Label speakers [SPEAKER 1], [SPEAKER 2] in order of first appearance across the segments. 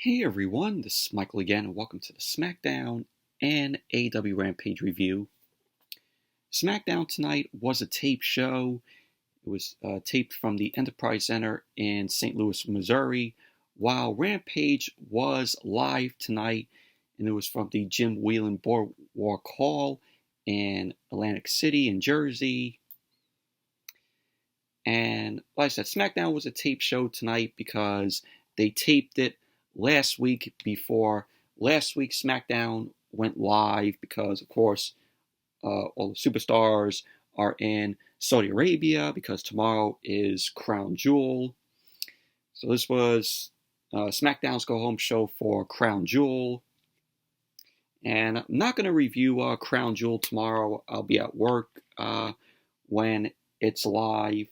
[SPEAKER 1] Hey everyone, this is Michael again, and welcome to the Smackdown and AEW Rampage review. Smackdown tonight was a taped show. It was taped from the Enterprise Center in St. Louis, Missouri, while Rampage was live tonight, and it was from the Jim Whelan Boardwalk Hall in Atlantic City, in Jersey. And like I said, Smackdown was a taped show tonight because they taped it last week before last week's Smackdown went live because, of course, all the superstars are in Saudi Arabia because tomorrow is Crown Jewel. So this was SmackDown's go-home show for Crown Jewel. And I'm not going to review Crown Jewel tomorrow. I'll be at work when it's live.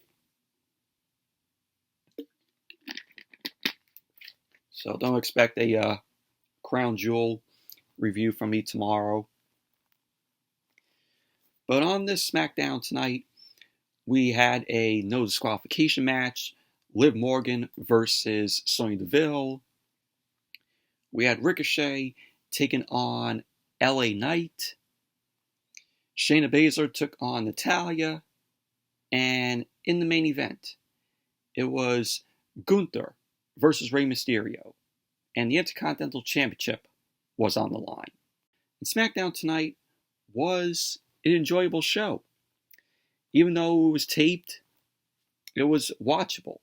[SPEAKER 1] So don't expect a Crown Jewel review from me tomorrow. But on this SmackDown tonight, we had a no disqualification match. Liv Morgan versus Sonya Deville. We had Ricochet taking on LA Knight. Shayna Baszler took on Natalya. And in the main event, it was Gunther versus Rey Mysterio, and the Intercontinental Championship was on the line. And SmackDown tonight was an enjoyable show. Even though it was taped, it was watchable.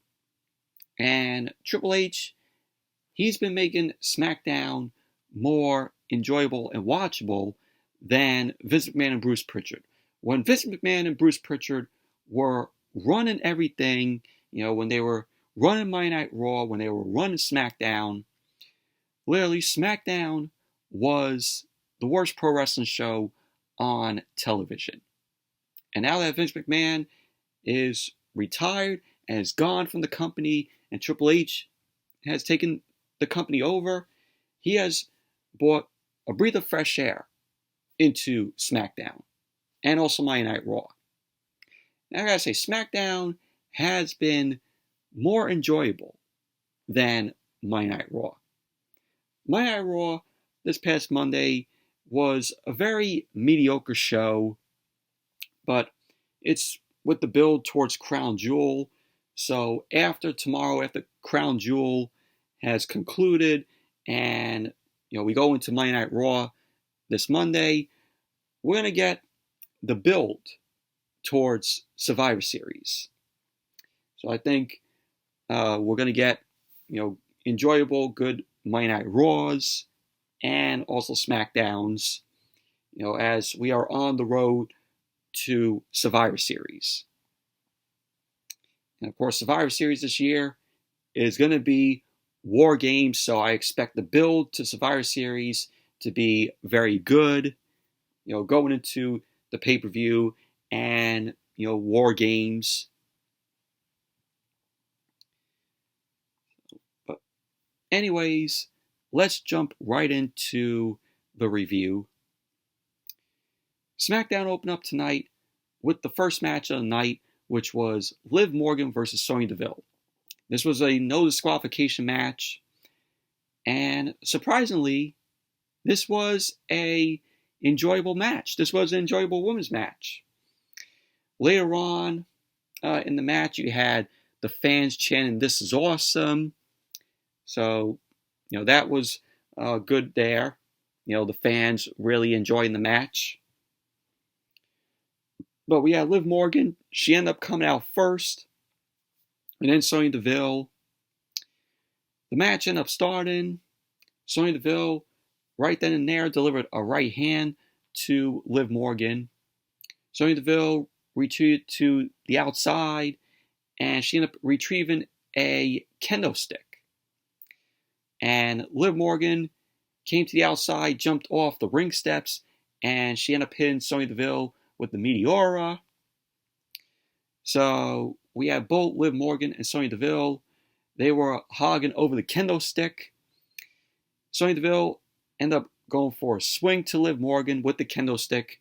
[SPEAKER 1] And Triple H, he's been making SmackDown more enjoyable and watchable than Vince McMahon and Bruce Pritchard. When Vince McMahon and Bruce Pritchard were running everything, when they were running Monday Night Raw, when they were running SmackDown, literally SmackDown was the worst pro wrestling show on television. And now that Vince McMahon is retired and is gone from the company, and Triple H has taken the company over, he has brought a breath of fresh air into SmackDown and also Monday Night Raw. Now I gotta say, SmackDown has been more enjoyable than Monday Night Raw. Monday Night Raw this past Monday was a very mediocre show, but it's with the build towards Crown Jewel. So after tomorrow, after Crown Jewel has concluded and we go into Monday Night Raw this Monday, we're going to get the build towards Survivor Series. So I think we're going to get, enjoyable, good Monday Night Raws and also SmackDowns, as we are on the road to Survivor Series. And of course, Survivor Series this year is going to be War Games, so I expect the build to Survivor Series to be very good, going into the pay-per-view and, War Games. But anyways, let's jump right into the review. SmackDown opened up tonight with the first match of the night, which was Liv Morgan versus Sonya Deville. This was a no disqualification match, and surprisingly, this was a enjoyable match. This was an enjoyable women's match. Later on in the match, you had the fans chanting, "This is awesome." So, that was good there. The fans really enjoying the match. But we had Liv Morgan. She ended up coming out first. And then Sonya Deville. The match ended up starting. Sonya Deville, right then and there, delivered a right hand to Liv Morgan. Sonya Deville retreated to the outside, and she ended up retrieving a kendo stick. And Liv Morgan came to the outside, jumped off the ring steps, and she ended up hitting Sonya Deville with the Meteora. So we had both Liv Morgan and Sonya Deville. They were hogging over the kendo stick. Sonya Deville ended up going for a swing to Liv Morgan with the kendo stick.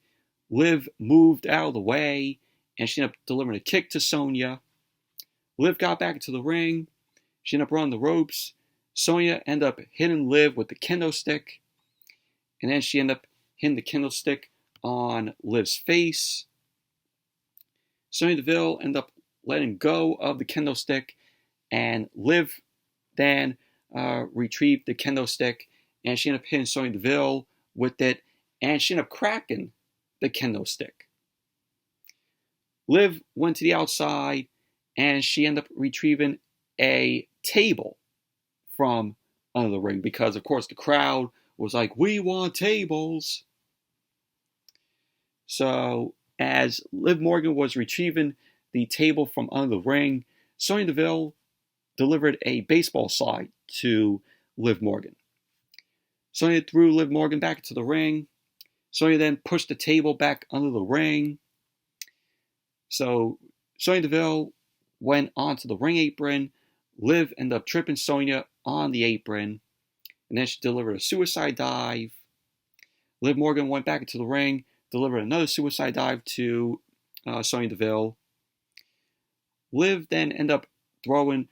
[SPEAKER 1] Liv moved out of the way, and she ended up delivering a kick to Sonya. Liv got back into the ring. She ended up running the ropes. Sonya ended up hitting Liv with the kendo stick, and then she ended up hitting the kendo stick on Liv's face. Sonya Deville ended up letting go of the kendo stick, and Liv then retrieved the kendo stick, and she ended up hitting Sonya Deville with it, and she ended up cracking the kendo stick. Liv went to the outside, and she ended up retrieving a table from under the ring because, of course, the crowd was like, "We want tables." So as Liv Morgan was retrieving the table from under the ring, Sonya Deville delivered a baseball slide to Liv Morgan. Sonya threw Liv Morgan back into the ring. Sonya then pushed the table back under the ring. So Sonya Deville went onto the ring apron. Liv ended up tripping Sonya on the apron, and then she delivered a suicide dive. Liv Morgan went back into the ring, delivered another suicide dive to Sonya Deville. Liv then ended up throwing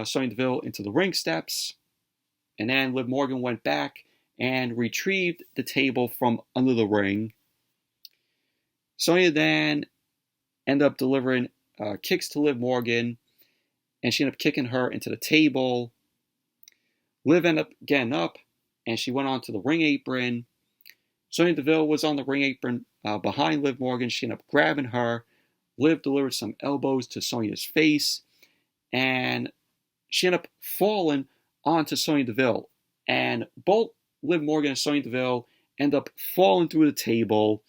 [SPEAKER 1] Sonya Deville into the ring steps, and then Liv Morgan went back and retrieved the table from under the ring. Sonya then ended up delivering kicks to Liv Morgan, and she ended up kicking her into the table. Liv ended up getting up, and she went onto the ring apron. Sonya Deville was on the ring apron behind Liv Morgan. She ended up grabbing her. Liv delivered some elbows to Sonya's face, and she ended up falling onto Sonya Deville. And both Liv Morgan and Sonya Deville ended up falling through the table,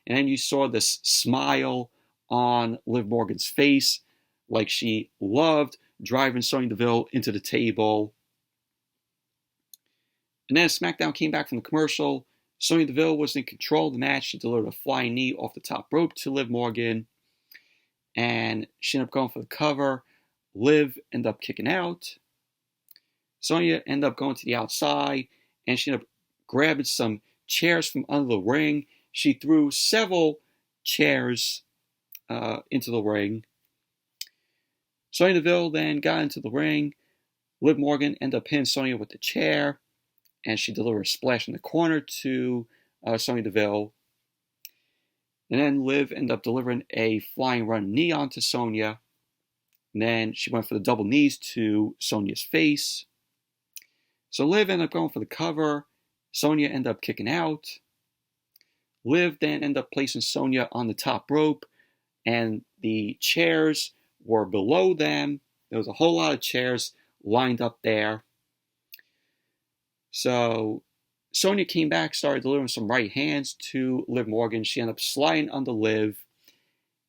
[SPEAKER 1] and then you saw this smile on Liv Morgan's face, like she loved driving Sonya Deville into the table. And then SmackDown came back from the commercial. Sonya Deville was in control of the match. She delivered a flying knee off the top rope to Liv Morgan, and she ended up going for the cover. Liv ended up kicking out. Sonya ended up going to the outside, and she ended up grabbing some chairs from under the ring. She threw several chairs into the ring. Sonya Deville then got into the ring. Liv Morgan ended up hitting Sonya with the chair, and she delivered a splash in the corner to Sonya Deville. And then Liv ended up delivering a flying run knee onto Sonya. And then she went for the double knees to Sonya's face. So Liv ended up going for the cover. Sonya ended up kicking out. Liv then ended up placing Sonya on the top rope, and the chairs were below them. There was a whole lot of chairs lined up there. So Sonya came back, started delivering some right hands to Liv Morgan. She ended up sliding under Liv,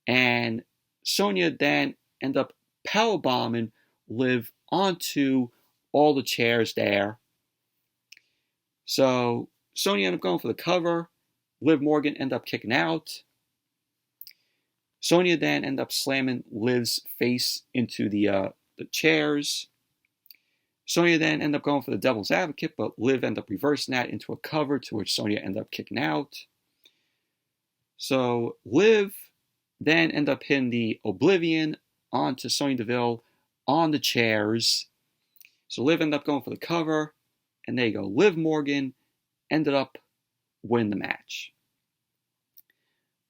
[SPEAKER 1] and Sonya then ended up powerbombing Liv onto all the chairs there. So Sonya ended up going for the cover. Liv Morgan ended up kicking out. Sonya then ended up slamming Liv's face into the chairs. Sonya then ended up going for the devil's advocate, but Liv ended up reversing that into a cover, to which Sonya ended up kicking out. So Liv then ended up hitting the Oblivion onto Sonya Deville on the chairs. So Liv ended up going for the cover, and there you go. Liv Morgan ended up winning the match.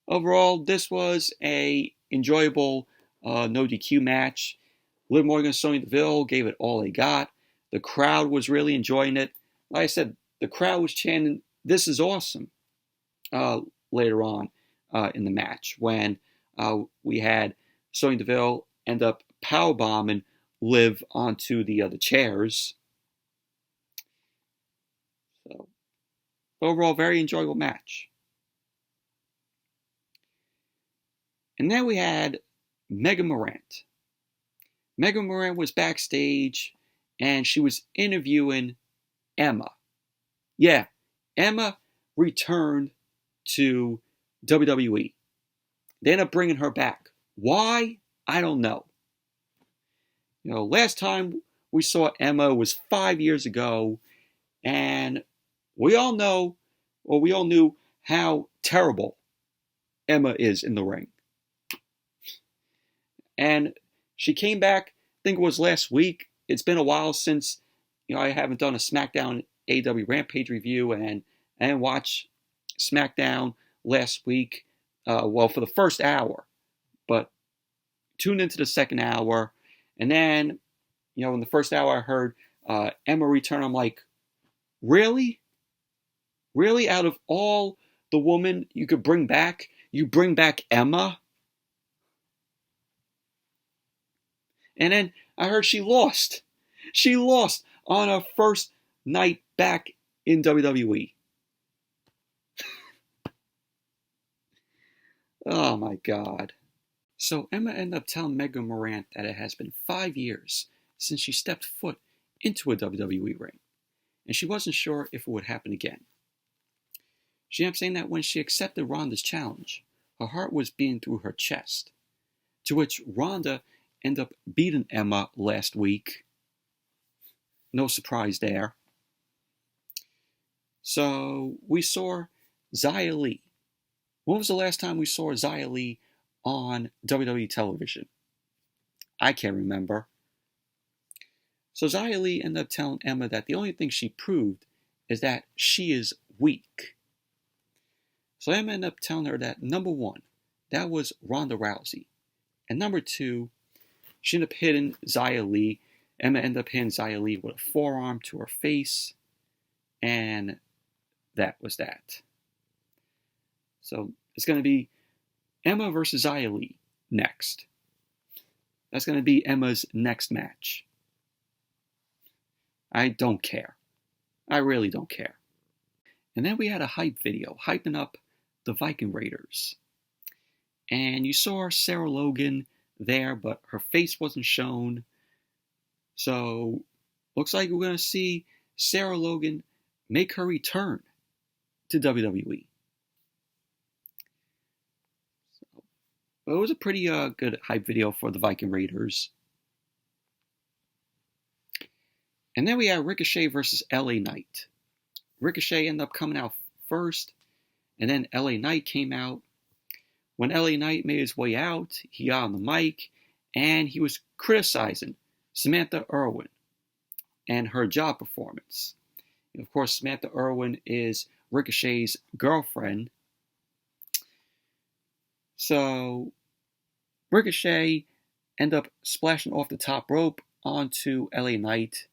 [SPEAKER 1] Overall, this was a enjoyable no DQ match. Liv Morgan and Sonya Deville gave it all they got. The crowd was really enjoying it. Like I said, the crowd was chanting, "This is awesome," later on in the match, when we had Sonya Deville end up powerbombing Liv onto the other chairs. So, overall, very enjoyable match. And then we had Megan Morant. Megan Morant was backstage, and she was interviewing Emma. Yeah, Emma returned to WWE. They ended up bringing her back. Why? I don't know. Last time we saw Emma was 5 years ago, and we all knew how terrible Emma is in the ring. And she came back, I think it was last week. It's been a while since I haven't done a Smackdown AEW Rampage review, and I didn't watch Smackdown last week. For the first hour, but tuned into the second hour, and then in the first hour I heard Emma return. I'm like, really, out of all the women you could bring back, you bring back Emma? And then I heard she lost. She lost on her first night back in WWE. Oh my God. So Emma ended up telling Megan Morant that it has been 5 years since she stepped foot into a WWE ring, and she wasn't sure if it would happen again. She ended up saying that when she accepted Ronda's challenge, her heart was beating through her chest, to which Ronda ended up beating Emma last week. No surprise there. So we saw Xia Li. When was the last time we saw Xia Li on WWE television? I can't remember. So Xia Li ended up telling Emma that the only thing she proved is that she is weak. So Emma ended up telling her that, number one, that was Ronda Rousey. And number two, she ended up hitting Xia Li. Emma ended up hitting Xia Li with a forearm to her face. And that was that. So it's going to be Emma versus Xia Li next. That's going to be Emma's next match. I don't care. I really don't care. And then we had a hype video hyping up the Viking Raiders. And you saw Sarah Logan there, but her face wasn't shown. So looks like we're going to see Sarah Logan make her return to WWE. It was a pretty good hype video for the Viking Raiders. And then we had Ricochet versus LA Knight. Ricochet ended up coming out first, and then LA Knight came out. When LA Knight made his way out, he got on the mic, and he was criticizing Samantha Irwin and her job performance. And of course, Samantha Irwin is Ricochet's girlfriend. So Ricochet ended up splashing off the top rope onto LA Knight.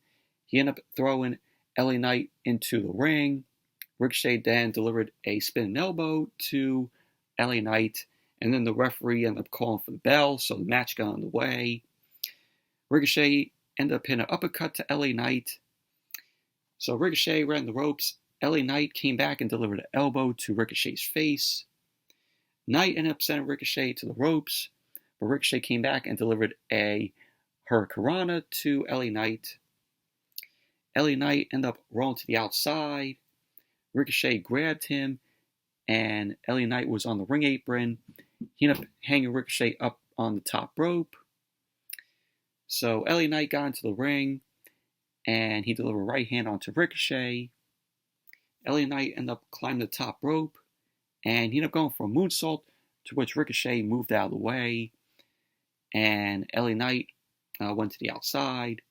[SPEAKER 1] He ended up throwing LA Knight into the ring. Ricochet then delivered a spinning elbow to LA Knight, and then the referee ended up calling for the bell, so the match got underway. Ricochet ended up hitting an uppercut to LA Knight. So Ricochet ran the ropes. LA Knight came back and delivered an elbow to Ricochet's face. Knight ended up sending Ricochet to the ropes, but Ricochet came back and delivered a Hurricanrana to LA Knight. LA Knight ended up rolling to the outside. Ricochet grabbed him, and LA Knight was on the ring apron. He ended up hanging Ricochet up on the top rope. So LA Knight got into the ring, and he delivered a right hand onto Ricochet. LA Knight ended up climbing the top rope, and he ended up going for a moonsault, to which Ricochet moved out of the way, and LA Knight went to the outside.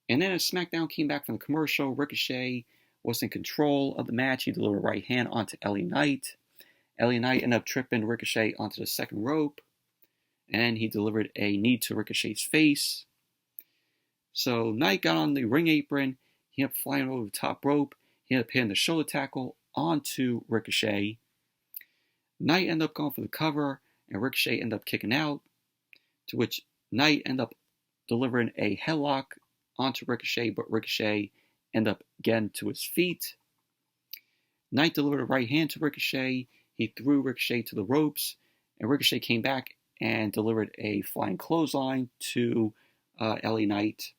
[SPEAKER 1] And then as SmackDown came back from the commercial, Ricochet was in control of the match. He delivered a right hand onto LA Knight. LA Knight ended up tripping Ricochet onto the second rope, and he delivered a knee to Ricochet's face. So Knight got on the ring apron. He ended up flying over the top rope. He ended up hitting the shoulder tackle onto Ricochet. Knight ended up going for the cover, and Ricochet ended up kicking out, to which Knight ended up delivering a headlock onto Ricochet, but Ricochet ended up getting to his feet. Knight delivered a right hand to Ricochet. He threw Ricochet to the ropes, and Ricochet came back and delivered a flying clothesline to LA Knight.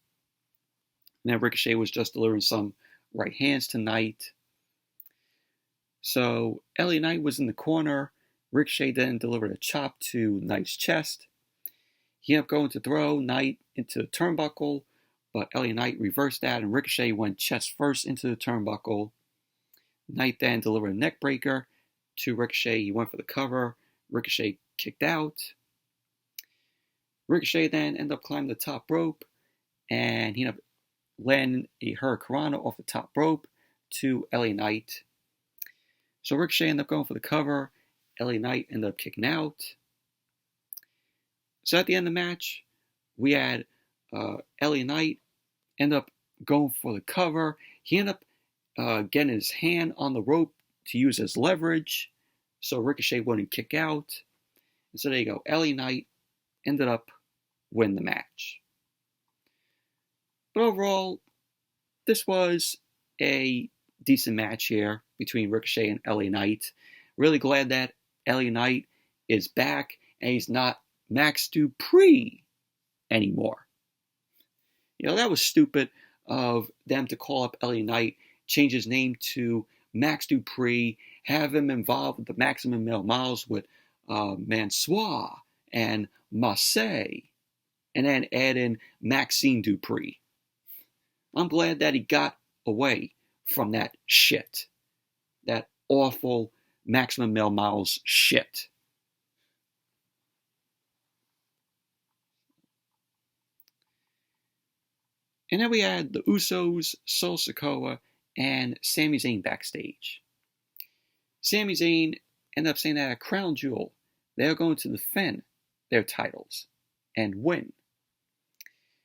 [SPEAKER 1] And then Ricochet was just delivering some right hands to Knight. So LA Knight was in the corner. Ricochet then delivered a chop to Knight's chest. He ended up going to throw Knight into the turnbuckle, but LA Knight reversed that, and Ricochet went chest first into the turnbuckle. Knight then delivered a neck breaker to Ricochet. He went for the cover. Ricochet kicked out. Ricochet then ended up climbing the top rope, and he ended up landing a hurricanrana off the top rope to LA Knight. So Ricochet ended up going for the cover. LA Knight ended up kicking out. So at the end of the match, we had LA Knight end up going for the cover. He ended up getting his hand on the rope to use as leverage so Ricochet wouldn't kick out. And so there you go. LA Knight ended up winning the match. But overall, this was a decent match here between Ricochet and LA Knight. Really glad that LA Knight is back and he's not Max Dupree anymore. You know, that was stupid of them to call up LA Knight, change his name to Max Dupree, have him involved with the Maximum Male Models with Mansoor and Marseille, and then add in Maxine Dupree. I'm glad that he got away from that shit. That awful Maximum Male Models shit. And then we had the Usos, Solo Sikoa, and Sami Zayn backstage. Sami Zayn ended up saying that at Crown Jewel, they're going to defend their titles and win.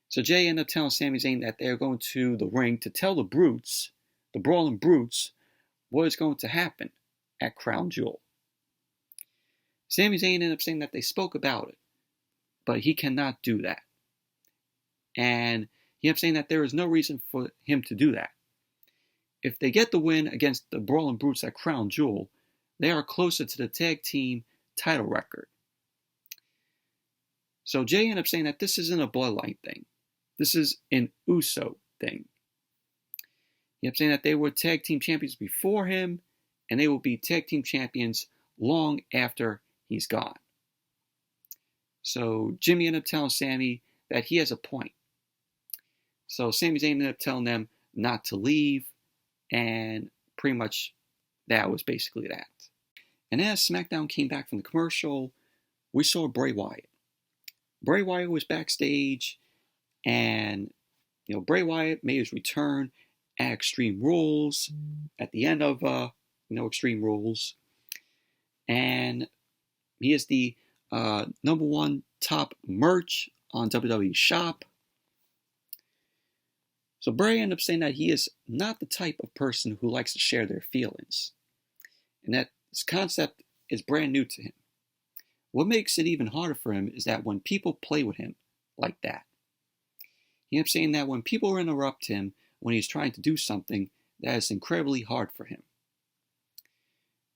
[SPEAKER 1] So Jay ended up telling Sami Zayn that they're going to the ring to tell the Brutes, the Brawling Brutes, what is going to happen at Crown Jewel. Sami Zayn ended up saying that they spoke about it, but he cannot do that. And he ended up saying that there is no reason for him to do that. If they get the win against the Brawling Brutes at Crown Jewel, they are closer to the tag team title record. So Jay ended up saying that this isn't a bloodline thing. This is an Uso thing. He ended up saying that they were tag team champions before him, and they will be tag team champions long after he's gone. So Jimmy ended up telling Sammy that he has a point. So Sami Zayn ended up telling them not to leave, and pretty much that was basically that. And as SmackDown came back from the commercial, we saw Bray Wyatt. Bray Wyatt was backstage, and Bray Wyatt made his return at Extreme Rules at the end of Extreme Rules, and he is the number one top merch on WWE Shop. So Bray ended up saying that he is not the type of person who likes to share their feelings, and that this concept is brand new to him. What makes it even harder for him is that when people play with him like that, he ended up saying that when people interrupt him when he's trying to do something, that is incredibly hard for him.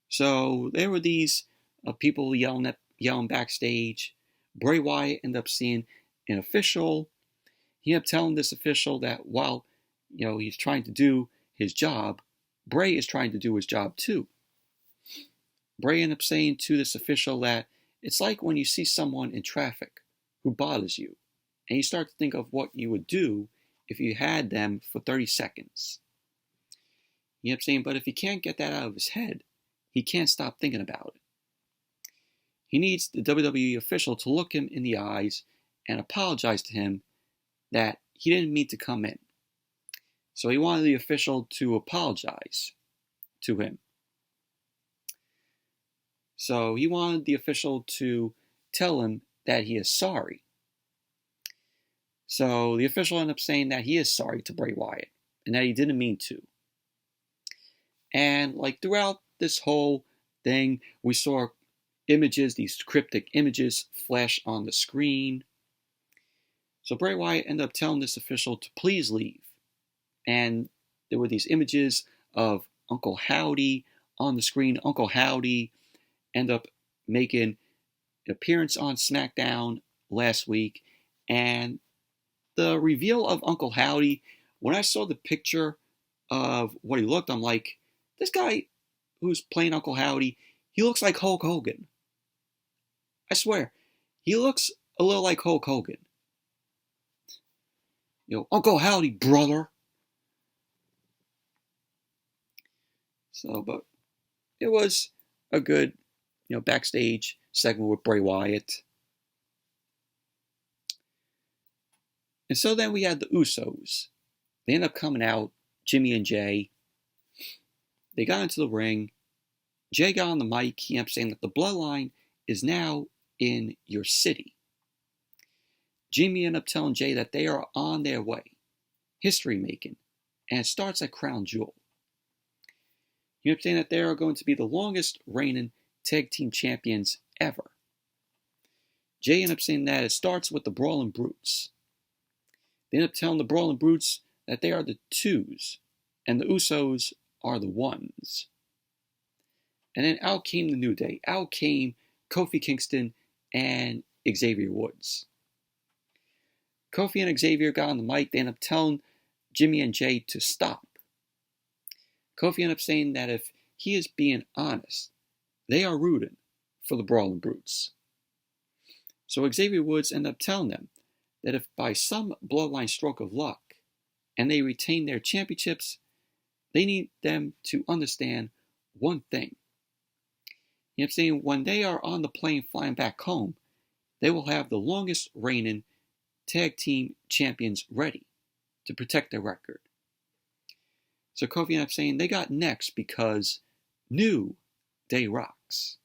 [SPEAKER 1] So there were these people yelling backstage. Bray Wyatt ended up seeing an official. He ended up telling this official that while he's trying to do his job, Bray is trying to do his job too. Bray ended up saying to this official that it's like when you see someone in traffic who bothers you, and you start to think of what you would do if you had them for 30 seconds. He ended up saying, but if he can't get that out of his head, he can't stop thinking about it. He needs the WWE official to look him in the eyes and apologize to him that he didn't mean to come in. So he wanted the official to apologize to him. So he wanted the official to tell him that he is sorry. So the official ended up saying that he is sorry to Bray Wyatt and that he didn't mean to. And throughout this whole thing, we saw images, these cryptic images, flash on the screen. So Bray Wyatt ended up telling this official to please leave. And there were these images of Uncle Howdy on the screen. Uncle Howdy ended up making an appearance on SmackDown last week. And the reveal of Uncle Howdy, when I saw the picture of what he looked, I'm like, this guy who's playing Uncle Howdy, he looks like Hulk Hogan. I swear, he looks a little like Hulk Hogan. Uncle Howdy, brother. So, but it was a good, backstage segment with Bray Wyatt. And so then we had the Usos. They end up coming out, Jimmy and Jay. They got into the ring. Jay got on the mic. He ended up saying that the bloodline is now in your city. Jimmy ended up telling Jay that they are on their way, history making, and it starts at Crown Jewel. He ended up saying that they are going to be the longest reigning tag team champions ever. Jay ended up saying that it starts with the Brawling Brutes. They ended up telling the Brawling Brutes that they are the twos, and the Usos are the ones. And then out came the New Day. Out came Kofi Kingston and Xavier Woods. Kofi and Xavier got on the mic. They ended up telling Jimmy and Jay to stop. Kofi ended up saying that if he is being honest, they are rooting for the Brawling Brutes. So Xavier Woods ended up telling them that if by some bloodline stroke of luck and they retain their championships, they need them to understand one thing. You know what I'm saying? When they are on the plane flying back home, they will have the longest reigning tag team champions ready to protect their record. So Kofi ended up saying they got next because New Day rocks.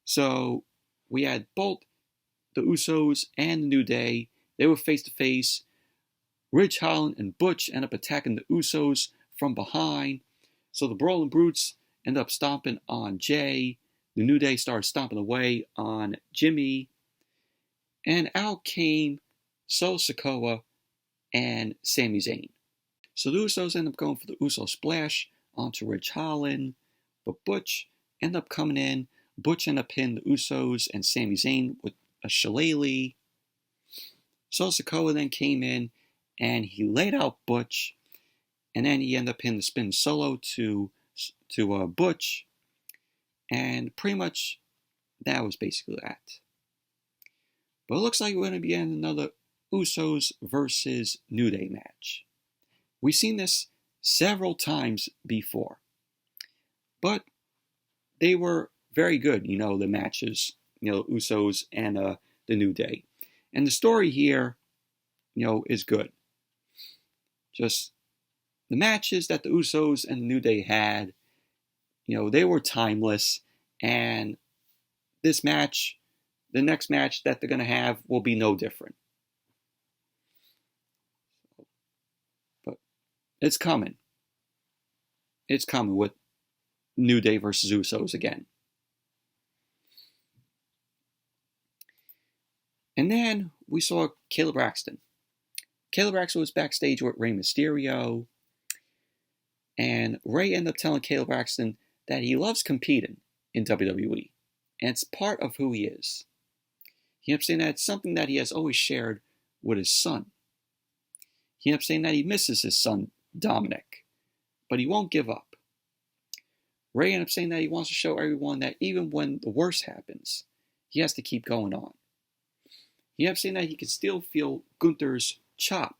[SPEAKER 1] So we had both the Usos and the New Day. They were face to face. Ridge Holland and Butch end up attacking the Usos from behind. So the Brawling Brutes end up stomping on Jay. The New Day started stomping away on Jimmy. And out came Solo Sikoa and Sami Zayn. So the Usos end up going for the Uso Splash onto Ridge Holland. But Butch end up coming in. Butch end up hitting the Usos and Sami Zayn with a shillelagh. Solo Sikoa then came in and he laid out Butch. And then he ended up hitting the spin solo to Butch. And pretty much that was basically that. But it looks like we're going to be in another Usos versus New Day match. We've seen this several times before. But they were very good, the matches, Usos and the New Day. And the story here, is good. Just the matches that the Usos and the New Day had, they were timeless. And this match, the next match that they're going to have will be no different. But it's coming. It's coming with New Day versus Usos again. And then we saw Caleb Braxton. Caleb Braxton was backstage with Rey Mysterio. And Ray ended up telling Caleb Braxton that he loves competing in WWE. And it's part of who he is. He ended up saying that it's something that he has always shared with his son. He ended up saying that he misses his son, Dominic. But he won't give up. Ray ended up saying that he wants to show everyone that even when the worst happens, he has to keep going on. He ended up saying that he can still feel Gunther's chop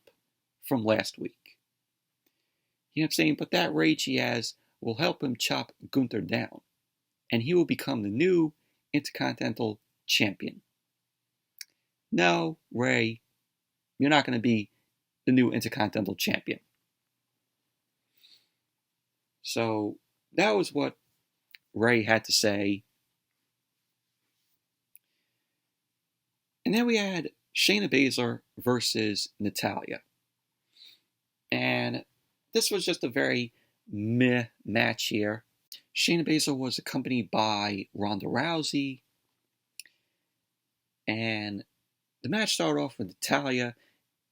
[SPEAKER 1] from last week. He ended up saying, but that rage he has will help him chop Gunther down, and he will become the new Intercontinental Champion. No, Ray, you're not going to be the new Intercontinental Champion. So that was what Ray had to say. And then we had Shayna Baszler versus Natalya. And this was just a very meh match here. Shayna Baszler was accompanied by Ronda Rousey. And the match started off with Natalya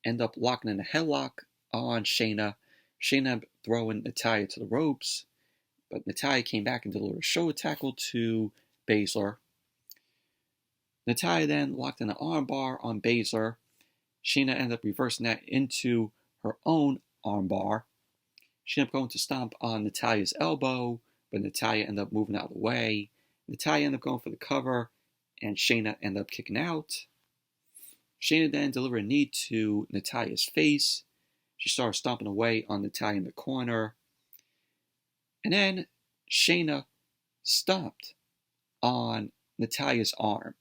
[SPEAKER 1] end up locking in a headlock on Shayna. Shayna throwing Natalya to the ropes. But Natalya came back and delivered a shoulder tackle to Baszler. Natalya then locked in an armbar on Baszler. Shayna ended up reversing that into her own armbar. She ended up going to stomp on Natalya's elbow, but Natalya ended up moving out of the way. Natalya ended up going for the cover, and Shayna ended up kicking out. Shayna then delivered a knee to Natalya's face. She started stomping away on Natalya in the corner. And then Shayna stomped on Natalya's arm.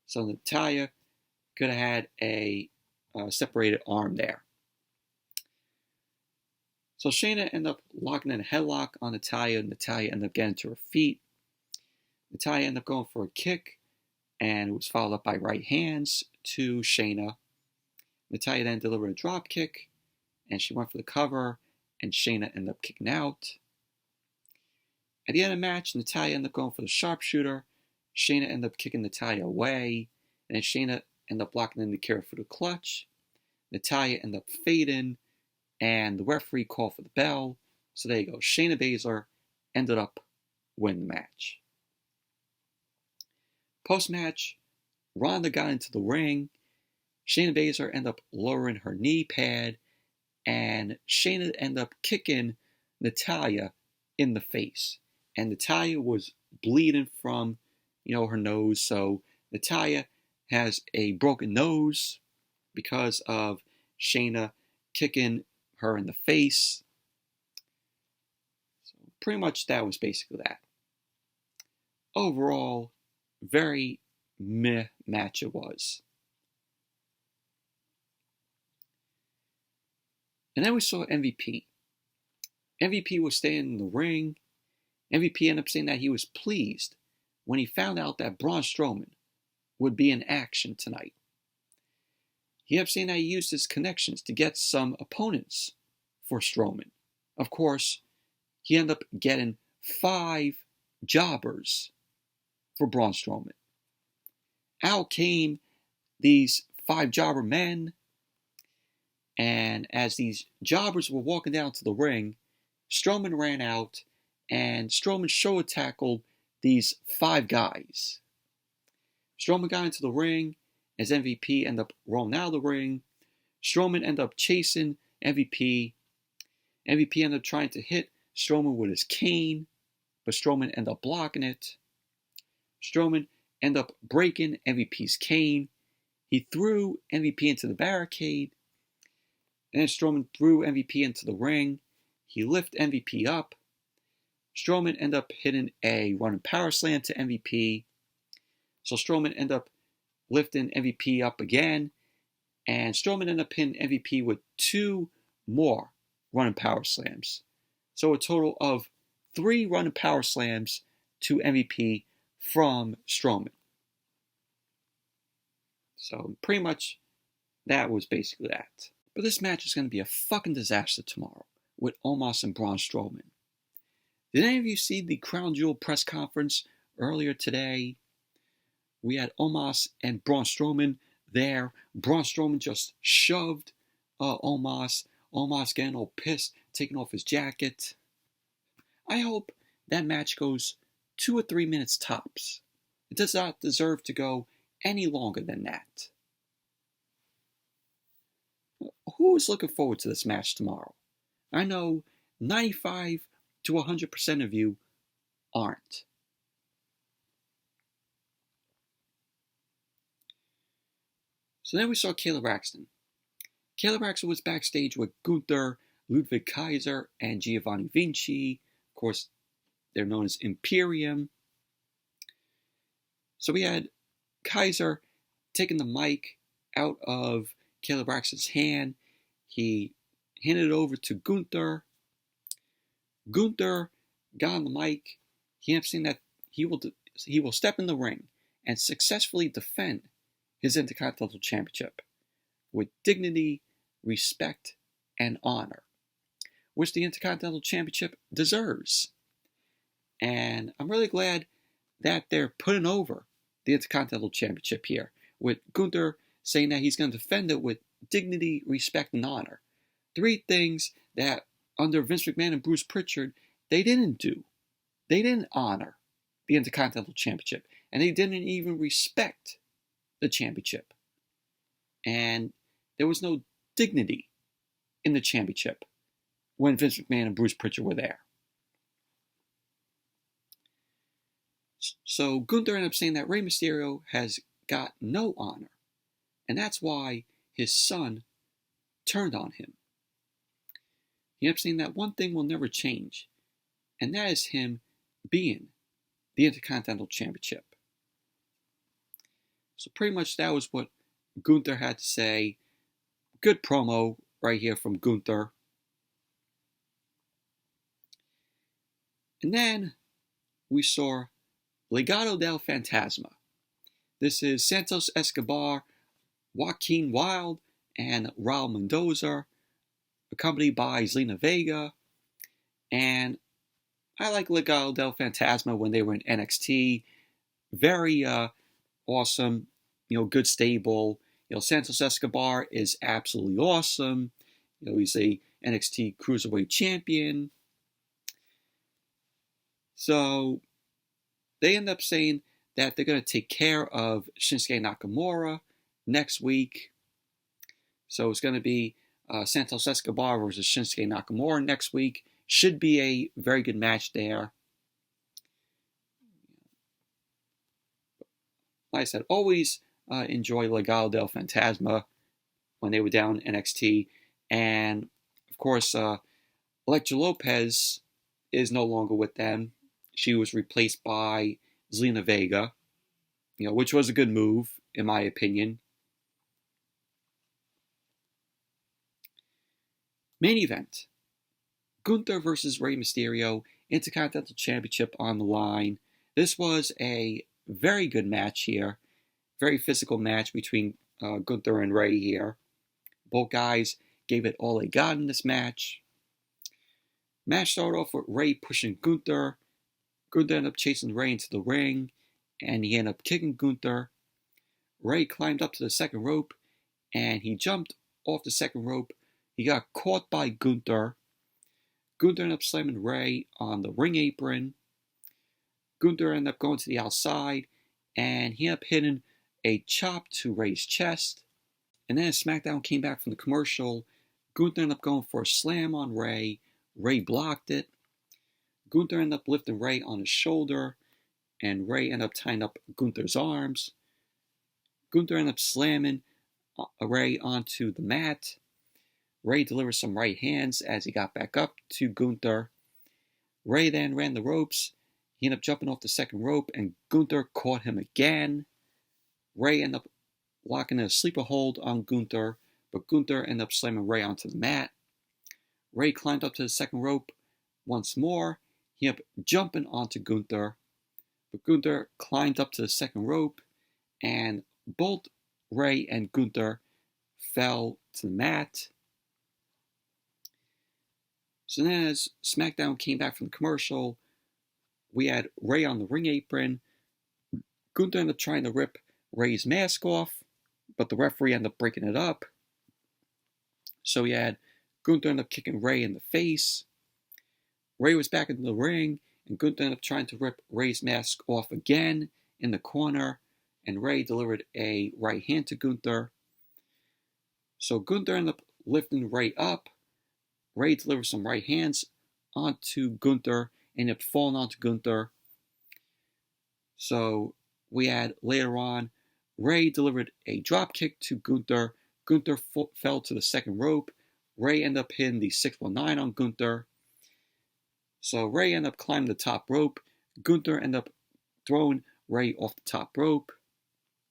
[SPEAKER 1] So Natalya could have had a separated arm there. So Shayna ended up locking in a headlock on Natalya. Natalya ended up getting to her feet. Natalya ended up going for a kick, and it was followed up by right hands to Shayna. Natalya then delivered a drop kick, and she went for the cover, and Shayna ended up kicking out. At the end of the match, Natalya ended up going for the sharpshooter. Shayna ended up kicking Natalya away, and then Shayna ended up blocking in the carry for the clutch. Natalya ended up fading, and the referee called for the bell. So there you go. Shayna Baszler ended up winning the match. Post-match, Ronda got into the ring. Shayna Baszler ended up lowering her knee pad, and Shayna ended up kicking Natalya in the face. And Natalya was bleeding from, her nose. So Natalya has a broken nose because of Shayna kicking her in the face. So pretty much that was basically that. Overall, very meh match it was. And then we saw MVP. MVP was standing in the ring. MVP ended up saying that he was pleased when he found out that Braun Strowman would be in action tonight. He ended up saying that he used his connections to get some opponents for Strowman. Of course, he ended up getting 5 jobbers for Braun Strowman. Out came these 5 jobber men, and as these jobbers were walking down to the ring, Strowman ran out, and Strowman shoulder tackled these 5 guys. Strowman got into the ring as MVP ended up rolling out of the ring. Strowman ended up chasing MVP. MVP ended up trying to hit Strowman with his cane, but Strowman ended up blocking it. Strowman ended up breaking MVP's cane. He threw MVP into the barricade, and then Strowman threw MVP into the ring. He lifted MVP up. Strowman ended up hitting a running power slam to MVP. So Strowman ended up lifting MVP up again, and Strowman ended up hitting MVP with 2 more running power slams. So a total of 3 running power slams to MVP from Strowman. So pretty much that was basically that. But this match is going to be a fucking disaster tomorrow with Omos and Braun Strowman. Did any of you see the Crown Jewel press conference earlier today? We had Omos and Braun Strowman there. Braun Strowman just shoved Omos. Omos getting all pissed, taking off his jacket. I hope that match goes 2 or 3 minutes tops. It does not deserve to go any longer than that. Who is looking forward to this match tomorrow? I know 95 to 100% of you aren't. So then we saw Kayla Braxton. Kayla Braxton was backstage with Gunther, Ludwig Kaiser, and Giovanni Vinci. Of course, they're known as Imperium. So we had Kaiser taking the mic out of Kayla Braxton's hand. He handed it over to Gunther. Gunther got on the mic. He ended up saying that he will step in the ring and successfully defend his Intercontinental Championship with dignity, respect, and honor, which the Intercontinental Championship deserves. And I'm really glad that they're putting over the Intercontinental Championship here, with Gunther saying that he's going to defend it with dignity, respect, and honor. 3 things that under Vince McMahon and Bruce Pritchard, they didn't do. They didn't honor the Intercontinental Championship, and they didn't even respect the championship. And there was no dignity in the championship when Vince McMahon and Bruce Pritchard were there. So Gunther ended up saying that Rey Mysterio has got no honor, and that's why his son turned on him. He ended up saying that one thing will never change, and that is him being the Intercontinental Championship. So pretty much that was what Gunther had to say. Good promo right here from Gunther. And then we saw Legado del Fantasma. This is Santos Escobar, Joaquin Wilde, and Raul Mendoza, accompanied by Zelina Vega. And I like Legado del Fantasma when they were in NXT. Very awesome, good stable. Santos Escobar is absolutely awesome. He's a NXT Cruiserweight champion. So they end up saying that they're going to take care of Shinsuke Nakamura next week. So it's going to be Santos Escobar versus Shinsuke Nakamura next week. Should be a very good match there. Like I said, always enjoy Legado del Fantasma when they were down in NXT. And, of course, Elektra Lopez is no longer with them. She was replaced by Zelina Vega, which was a good move, in my opinion. Main event. Gunther versus Rey Mysterio, Intercontinental Championship on the line. This was a very good match here. Very physical match between Gunther and Rey here. Both guys gave it all they got in this match. Match started off with Rey pushing Gunther. Gunther ended up chasing Rey into the ring, and he ended up kicking Gunther. Rey climbed up to the second rope, and he jumped off the second rope. He got caught by Gunther. Gunther ended up slamming Rey on the ring apron. Gunther ended up going to the outside, and he ended up hitting a chop to Rey's chest. And then as SmackDown came back from the commercial, Gunther ended up going for a slam on Rey. Rey blocked it. Gunther ended up lifting Rey on his shoulder, and Rey ended up tying up Gunther's arms. Gunther ended up slamming Rey onto the mat. Rey delivered some right hands as he got back up to Gunther. Rey then ran the ropes. He ended up jumping off the second rope, and Gunther caught him again. Rey ended up locking a sleeper hold on Gunther, but Gunther ended up slamming Rey onto the mat. Rey climbed up to the second rope once more. He ended up jumping onto Gunther, but Gunther climbed up to the second rope, and both Rey and Gunther fell to the mat. So then as SmackDown came back from the commercial, we had Rey on the ring apron. Gunther ended up trying to rip Rey's mask off, but the referee ended up breaking it up. So we had Gunther ended up kicking Rey in the face. Rey was back in the ring, and Gunther ended up trying to rip Rey's mask off again in the corner, and Rey delivered a right hand to Gunther. So Gunther ended up lifting Rey up. Rey delivered some right hands onto Gunther, ended up falling onto Gunther. So we had later on, Rey delivered a drop kick to Gunther. Gunther fell to the second rope. Rey ended up hitting the 619 on Gunther. So Rey ended up climbing the top rope. Gunther ended up throwing Rey off the top rope.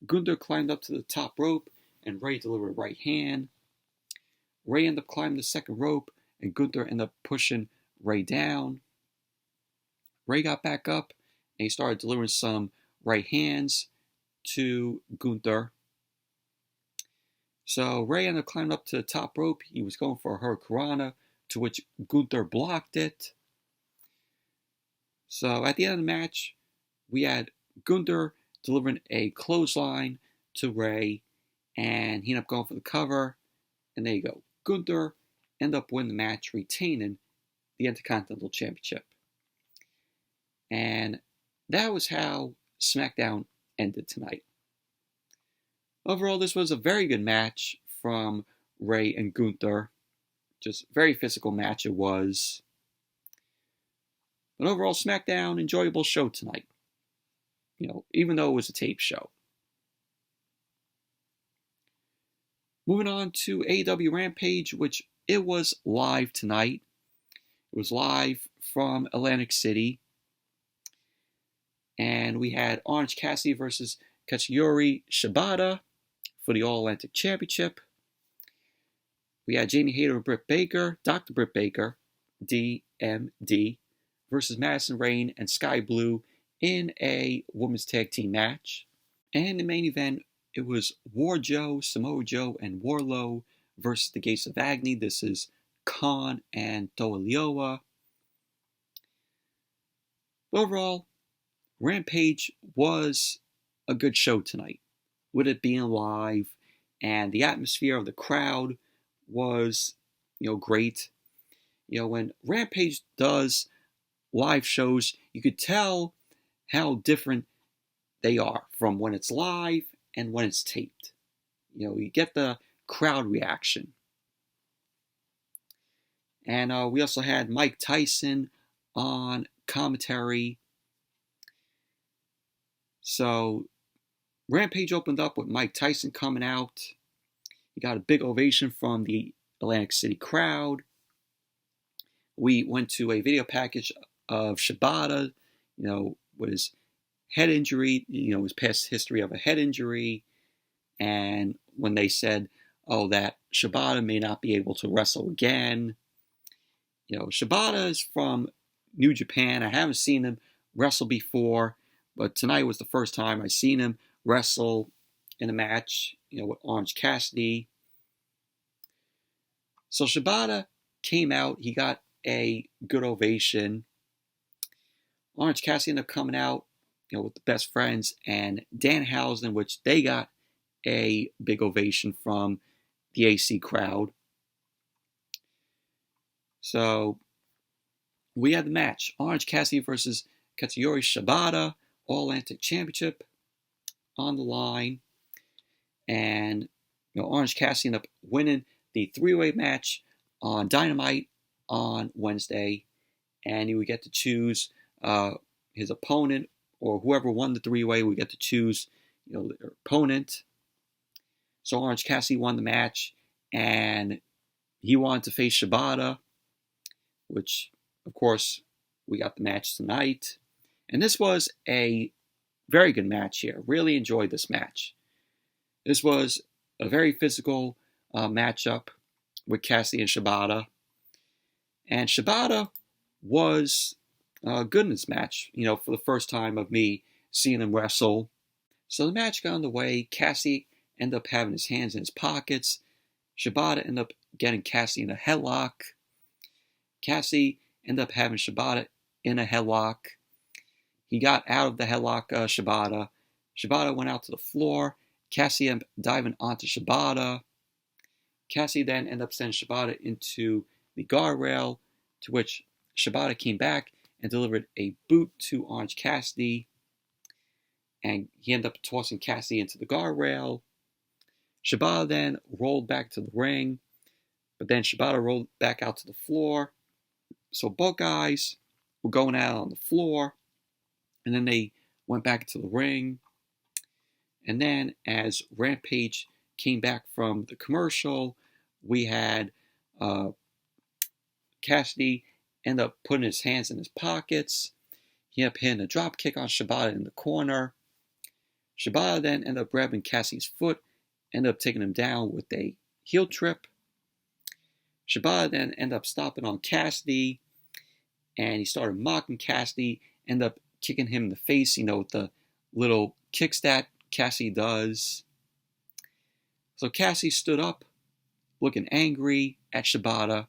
[SPEAKER 1] Gunther climbed up to the top rope, and Rey delivered a right hand. Rey ended up climbing the second rope, and Gunther ended up pushing Rey down. Rey got back up, and he started delivering some right hands to Gunther. So Rey ended up climbing up to the top rope. He was going for a Hurricanrana, to which Gunther blocked it. So at the end of the match, we had Gunther delivering a clothesline to Rey, and he ended up going for the cover. And there you go. Gunther ended up winning the match, retaining the Intercontinental Championship. And that was how SmackDown ended tonight. Overall, this was a very good match from Rey and Gunther. Just very physical match it was. But overall, SmackDown, enjoyable show tonight. Even though it was a tape show. Moving on to AEW Rampage, which it was live tonight. It was live from Atlantic City. And we had Orange Cassidy versus Katsuyori Shibata for the All-Atlantic Championship. We had Jamie Hayter and Britt Baker, Dr. Britt Baker, DMD, versus Madison, Rayne, and Skye Blue in a women's tag team match. And the main event, it was WarJoe, Samoa Joe, and Wardlow versus the Gates of Agony. This is Khan and Toa. Overall, Rampage was a good show tonight, with it being live, and the atmosphere of the crowd was, great. When Rampage does live shows, you could tell how different they are from when it's live and when it's taped. You get the crowd reaction. And we also had Mike Tyson on commentary. So Rampage opened up with Mike Tyson coming out. He got a big ovation from the Atlantic City crowd. We went to a video package of Shibata, with his head injury, his past history of a head injury. And when they said, that Shibata may not be able to wrestle again. Shibata is from New Japan. I haven't seen him wrestle before, but tonight was the first time I seen him wrestle in a match, with Orange Cassidy. So Shibata came out. He got a good ovation. Orange Cassidy ended up coming out, with the Best Friends and Danhausen, which they got a big ovation from the AC crowd. So we had the match. Orange Cassidy versus Katsuyori Shibata, All-Atlantic Championship on the line. And Orange Cassidy ended up winning the three-way match on Dynamite on Wednesday. And he would get to choose his opponent, or whoever won the three-way would get to choose their opponent. So Orange Cassidy won the match, and he wanted to face Shibata, which, of course, we got the match tonight. And this was a very good match here. Really enjoyed this match. This was a very physical matchup with Cassidy and Shibata. And Shibata was good in this match, for the first time of me seeing him wrestle. So the match got underway. Cassidy ended up having his hands in his pockets. Shibata ended up getting Cassidy in a headlock. Cassidy ended up having Shibata in a headlock. He got out of the headlock, Shibata. Shibata went out to the floor. Cassidy ended up diving onto Shibata. Cassidy then ended up sending Shibata into the guardrail, to which Shibata came back and delivered a boot to Orange Cassidy. And he ended up tossing Cassidy into the guardrail. Shibata then rolled back to the ring, but then Shibata rolled back out to the floor. So both guys were going out on the floor, and then they went back to the ring. And then as Rampage came back from the commercial, we had Cassidy end up putting his hands in his pockets. He ended up hitting a drop kick on Shibata in the corner. Shibata then ended up grabbing Cassidy's foot, ended up taking him down with a heel trip. Shibata then ended up stopping on Cassidy, and he started mocking Cassidy, ended up kicking him in the face, with the little kicks that Cassidy does. So Cassidy stood up, looking angry at Shibata.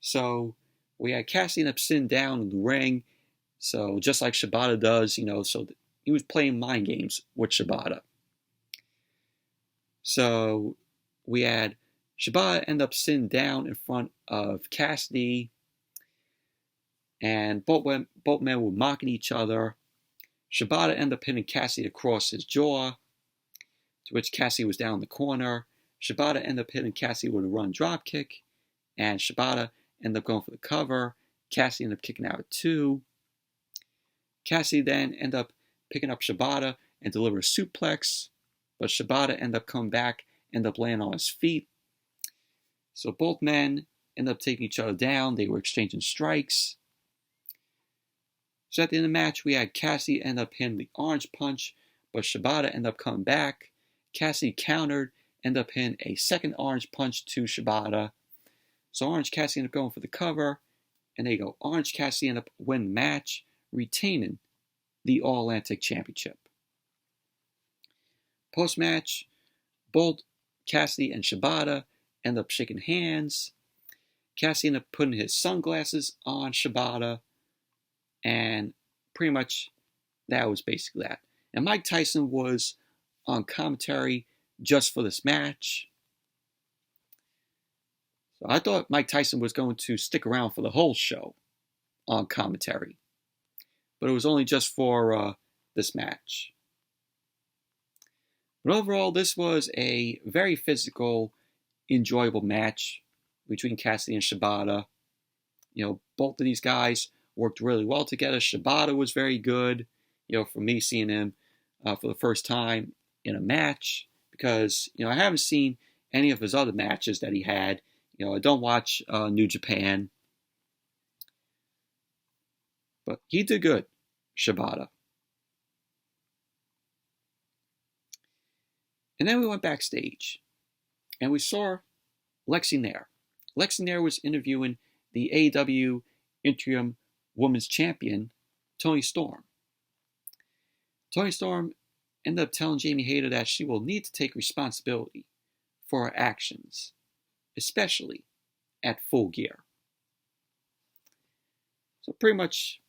[SPEAKER 1] So we had Cassidy end up sitting down in the ring, so just like Shibata does, so he was playing mind games with Shibata. So we had Shibata end up sitting down in front of Cassidy, and both men were mocking each other. Shibata ended up hitting Cassidy across his jaw, to which Cassidy was down in the corner. Shibata ended up hitting Cassidy with a run drop kick, and Shibata ended up going for the cover. Cassidy ended up kicking out at 2. Cassidy then ended up picking up Shibata and delivered a suplex, but Shibata ended up coming back, ended up laying on his feet. So both men ended up taking each other down. They were exchanging strikes. So at the end of the match, we had Cassidy end up hitting the orange punch, but Shibata ended up coming back. Cassidy countered, ended up hitting a second Orange Punch to Shibata. So Orange Cassidy ended up going for the cover. And there you go. Orange Cassidy ended up winning the match, retaining the All-Atlantic Championship. Post-match, both Cassidy and Shibata end up shaking hands. Cassidy ended up putting his sunglasses on Shibata. And pretty much that was basically that. And Mike Tyson was on commentary just for this match. So I thought Mike Tyson was going to stick around for the whole show on commentary. But it was only just for this match. But overall, this was a very physical, enjoyable match between Cassidy and Shibata. You know, both of these guys worked really well together. Shibata was very good. You know, for me seeing him for the first time in a match. Because, you know, I haven't seen any of his other matches that he had. You know, I don't watch New Japan. But he did good, Shibata. And then we went backstage. And we saw Lexi Nair. Lexi Nair was interviewing the AEW Interim Women's Champion, Toni Storm. Toni Storm ended up telling Jamie Hayter that she will need to take responsibility for her actions, especially at Full Gear. So pretty much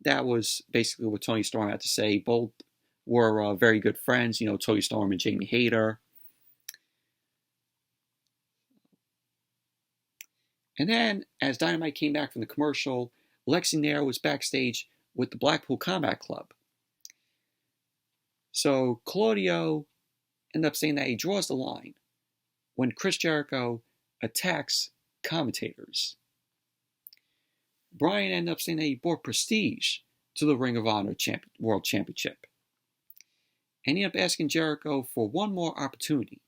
[SPEAKER 1] that was basically what Toni Storm had to say. Both were very good friends, you know, Toni Storm and Jamie Hayter. And then, as Dynamite came back from the commercial, Lexi Nair was backstage with the Blackpool Combat Club. So Claudio ended up saying that he draws the line when Chris Jericho attacks commentators. Bryan ended up saying that he brought prestige to the Ring of Honor World Championship. And he ended up asking Jericho for one more opportunity.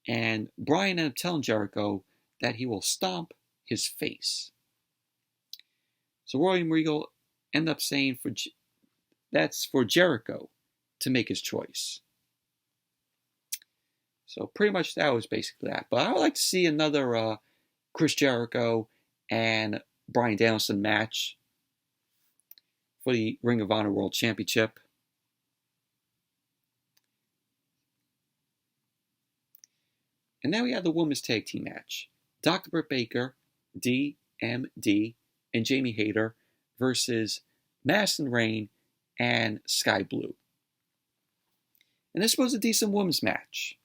[SPEAKER 1] And Bryan ended up telling Jericho that he will stomp his face. So William Regal ended up saying that's for Jericho to make his choice. So pretty much that was basically that. But I would like to see another Chris Jericho and Bryan Danielson match for the Ring of Honor World Championship. And then we had the women's tag team match. Dr. Britt Baker, DMD, and Jamie Hayter versus Madison Rayne and Skye Blue. And this was a decent women's match.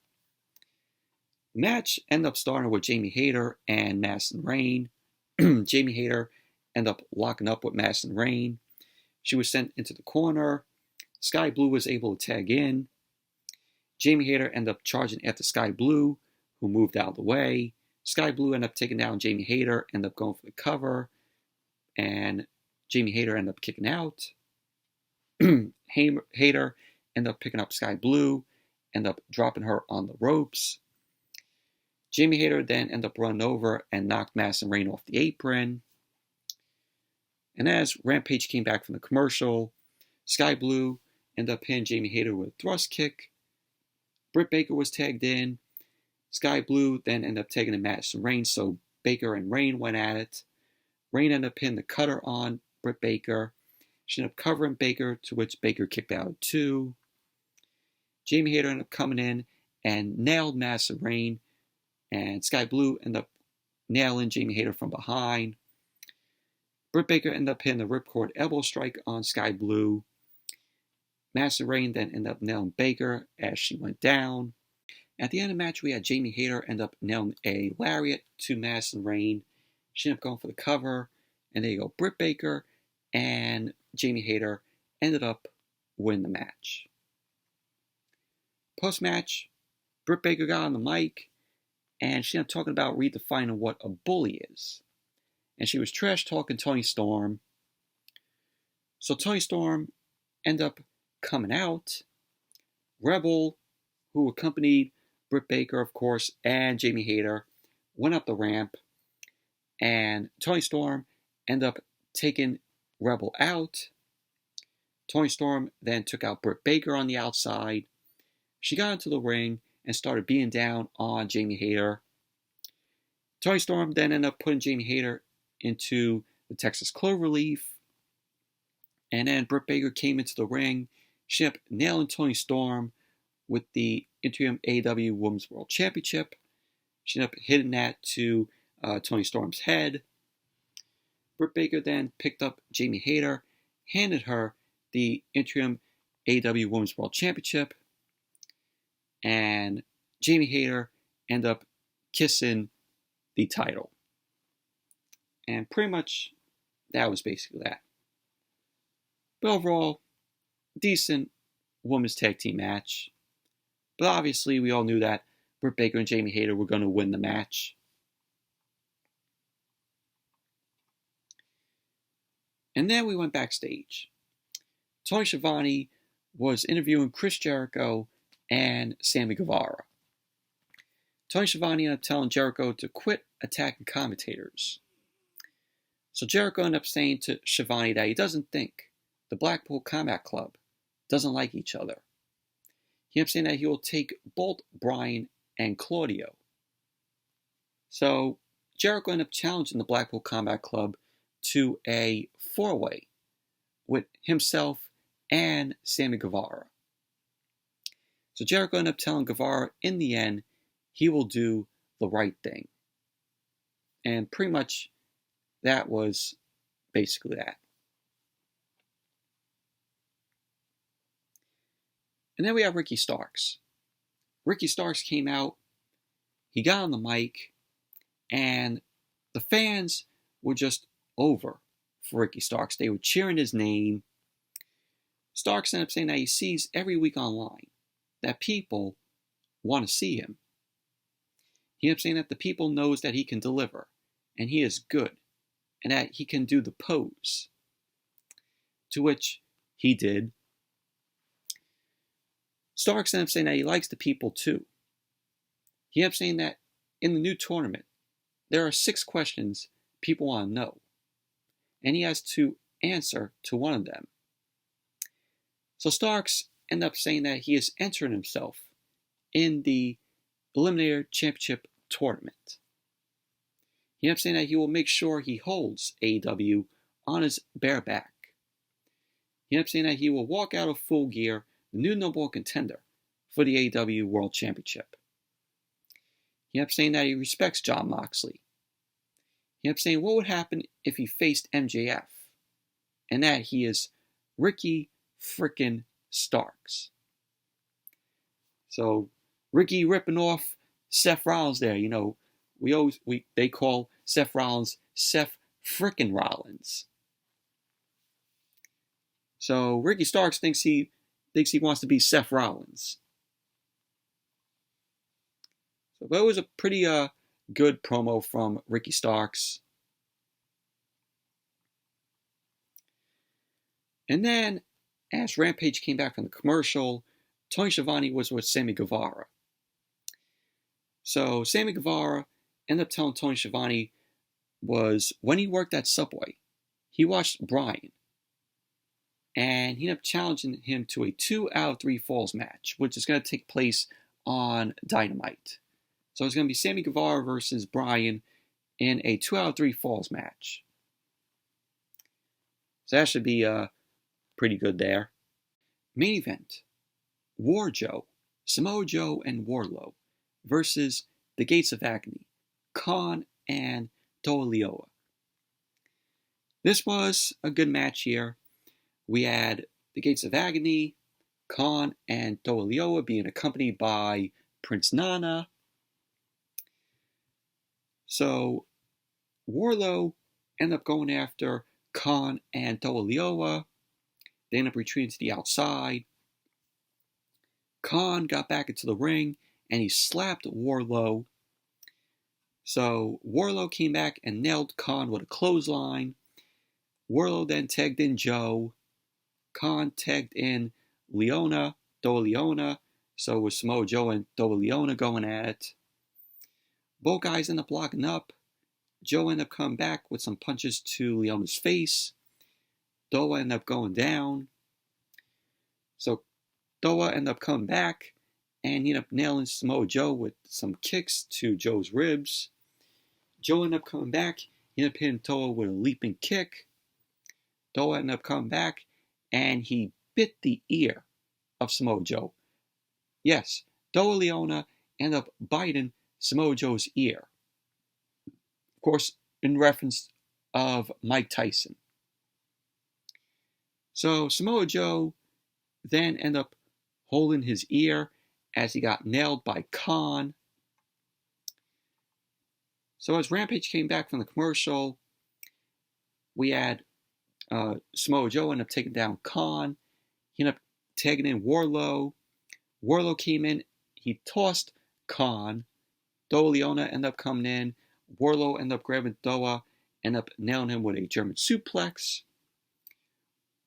[SPEAKER 1] The match ended up starting with Jamie Hayter and Madison Rayne. Jamie Hayter ended up locking up with Madison Rayne. She was sent into the corner. Skye Blue was able to tag in. Jamie Hayter ended up charging after Skye Blue, who moved out of the way. Skye Blue ended up taking down Jamie Hayter, ended up going for the cover, and Jamie Hayter ended up kicking out. Hayter ended up picking up Skye Blue, ended up dropping her on the ropes. Jamie Hayter then ended up running over and knocked Madison Rayne off the apron. And as Rampage came back from the commercial, Skye Blue ended up hitting Jamie Hayter with a thrust kick. Britt Baker was tagged in. Skye Blue then ended up taking in Madison Rayne, so Baker and Rayne went at it. Rayne ended up hitting the cutter on Britt Baker. She ended up covering Baker, to which Baker kicked out at 2. Jamie Hayter ended up coming in and nailed Madison Rayne, and Skye Blue ended up nailing Jamie Hayter from behind. Britt Baker ended up hitting the ripcord elbow strike on Skye Blue. Madison Rayne then ended up nailing Baker as she went down. At the end of the match, we had Jamie Hayter end up nailing a lariat to Madison Rayne. She ended up going for the cover. And there you go. Britt Baker and Jamie Hayter ended up winning the match. Post-match, Britt Baker got on the mic. And she ended up talking about redefining what a bully is. And she was trash-talking Toni Storm. So Toni Storm ended up coming out. Rebel, who accompanied Britt Baker, of course, and Jamie Hayter, went up the ramp, and Toni Storm ended up taking Rebel out. Toni Storm then took out Britt Baker on the outside. She got into the ring and started beating down on Jamie Hayter. Toni Storm then ended up putting Jamie Hayter into the Texas Cloverleaf. And then Britt Baker came into the ring. She ended up nailing Toni Storm with the interim AEW Women's World Championship. She ended up hitting that to Toni Storm's head. Britt Baker then picked up Jamie Hayter, handed her the interim AEW Women's World Championship, and Jamie Hayter ended up kissing the title. And pretty much that was basically that. But overall, decent women's tag team match. But obviously, we all knew that Britt Baker and Jamie Hayter were going to win the match. And then we went backstage. Tony Schiavone was interviewing Chris Jericho and Sammy Guevara. Tony Schiavone ended up telling Jericho to quit attacking commentators. So Jericho ended up saying to Schiavone that he doesn't think the Blackpool Combat Club doesn't like each other. He ended up saying that he will take both Brian and Claudio. So Jericho ended up challenging the Blackpool Combat Club to a four-way with himself and Sammy Guevara. So Jericho ended up telling Guevara in the end he will do the right thing. And pretty much that was basically that. And then we have Ricky Starks. Ricky Starks came out, he got on the mic, and the fans were just over for Ricky Starks. They were cheering his name. Starks ended up saying that he sees every week online that people want to see him. He ended up saying that the people knows that he can deliver, and he is good, and that he can do the pose. To which he did. Starks ended up saying that he likes the people too. He ended up saying that in the new tournament, there are 6 questions people want to know, and he has to answer to one of them. So Starks ended up saying that he is entering himself in the Eliminator Championship tournament. He ended up saying that he will make sure he holds AEW on his bare back. He ended up saying that he will walk out of Full Gear, the new number 1 contender for the AEW World Championship. He ended up saying that he respects Jon Moxley. He ended up saying what would happen if he faced MJF, and that he is Ricky frickin' Starks. So Ricky ripping off Seth Rollins there. You know, they call Seth Rollins Seth frickin' Rollins. So Ricky Starks thinks he wants to be Seth Rollins. So that was a pretty good promo from Ricky Starks. And then, as Rampage came back from the commercial, Tony Schiavone was with Sammy Guevara. So Sammy Guevara ended up telling Tony Schiavone was when he worked at Subway, he watched Brian, and he ended up challenging him to a 2 out of 3 falls match, which is going to take place on Dynamite. So it's going to be Sammy Guevara versus Brian in a 2 out of 3 falls match. So that should be pretty good there. Main event: WarJoe, Samoa Joe, and Wardlow versus the Gates of Agony, Khan and Toa Lioa. This was a good match here. We had the Gates of Agony, Khan, and Toa Lioa being accompanied by Prince Nana. So Wardlow ended up going after Khan and Toa Lioa. They ended up retreating to the outside. Khan got back into the ring and he slapped Wardlow. So Wardlow came back and nailed Khan with a clothesline. Wardlow then tagged in Joe. Khan tagged in Toa Leona. So it was Samoa Joe and Toa Leona going at it. Both guys end up locking up. Joe ended up coming back with some punches to Leona's face. Toa ended up going down. So Toa ended up coming back and he ended up nailing Samoa Joe with some kicks to Joe's ribs. Joe ended up coming back. He ended up hitting Toa with a leaping kick. Toa ended up coming back, and he bit the ear of Samoa Joe. Yes, Toa Leona ended up biting Samoa Joe's ear. Of course, in reference of Mike Tyson. So Samoa Joe then ended up holding his ear as he got nailed by Khan. So as Rampage came back from the commercial, we had Samoa Joe ended up taking down Khan. He ended up tagging in Wardlow. Wardlow came in. He tossed Khan. Toa Leona ended up coming in. Wardlow ended up grabbing Toa, ended up nailing him with a German suplex.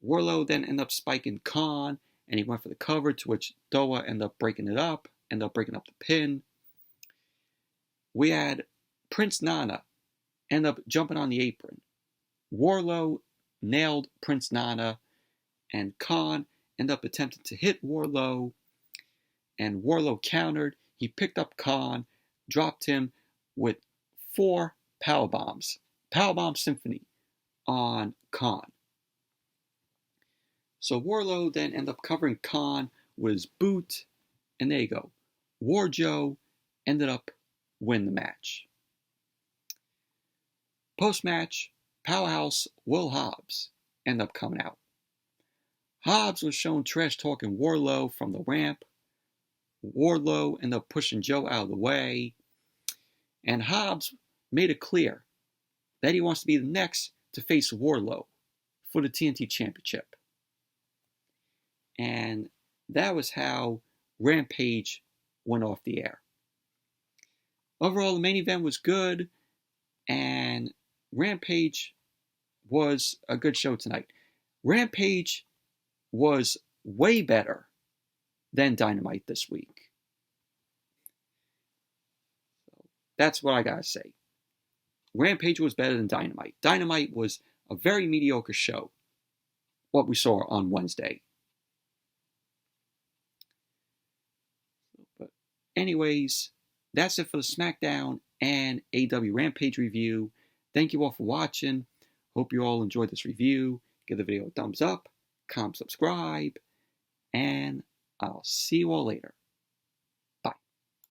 [SPEAKER 1] Wardlow then ended up spiking Khan, and he went for the cover, to which Toa ended up breaking it up, ended up breaking up the pin. We had Prince Nana end up jumping on the apron. Wardlow nailed Prince Nana, and Khan ended up attempting to hit Wardlow, and Wardlow countered. He picked up Khan, dropped him with 4 powerbombs. Powerbomb Symphony on Khan. So Wardlow then ended up covering Khan with his boot, and there you go. WarJoe ended up winning the match. Post-match, Powerhouse Will Hobbs ended up coming out. Hobbs was shown trash-talking Wardlow from the ramp. Wardlow ended up pushing Joe out of the way. And Hobbs made it clear that he wants to be the next to face Wardlow for the TNT Championship. And that was how Rampage went off the air. Overall, the main event was good, and Rampage was a good show tonight. Rampage was way better than Dynamite this week. That's what I gotta say. Rampage was better than Dynamite. Dynamite was a very mediocre show, what we saw on Wednesday. But anyways, that's it for the Smackdown and AEW Rampage review. Thank you all for watching. Hope you all enjoyed this review. Give the video a thumbs up, comment, subscribe, and I'll see you all later.